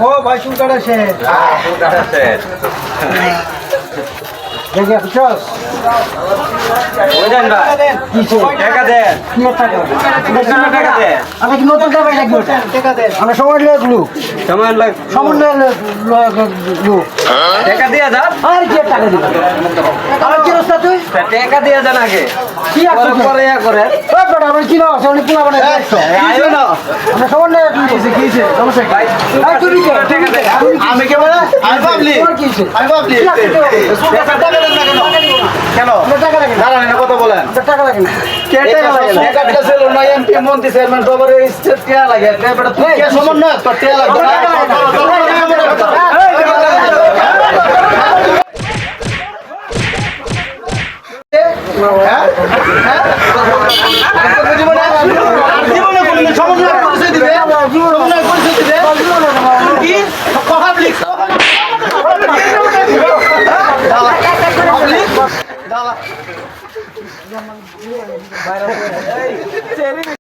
ও ভাই চুল কাটা শেষ। চুল কাটা শেষ। দেখে বুঝছস? বুঝেন ভাই? কিসে? টাকা দেন। কি টাকা? টাকা দেন। আমি কি নতুন টাকা লাগবে ওটা? টাকা দেন। আমরা সময় লয়ে লোক। সময় লাগ সময় লয়ে লোক। টাকা দিয়ে যান। আর কি টাকা দিবা? আমার কি রাস্তা তুই? টাকা দিয়ে যান আগে। কি আছে পরে করে। ওই বড় আমরা কি নাও? সামনে পুরা বানাই দিছো। আইও না। আমরা সময় লয়ে কিছে? সমস্যা ভাই আর তুই কি? টাকা দে। আমি কে বলে আমি পাবলিক তোমার কি হইছে? আমি পাবলিক টাকা দেন না কেন আমরা টাকা লাগে না। দাঁড়ান না কথা বলেন আমরা টাকা লাগে না। কে টাকা লাগে টাকা দিলে ছিল না এমপি মন্ত্রী চেয়ারম্যান সবার স্টেট কে লাগে বেটা তুই কে সমান না তোর কে লাগবে জীবনে কোনো সমন্বয় পরিচয় দিবে সমন্বয় পরিচয় দিবে কি পাবলিক পাবলিক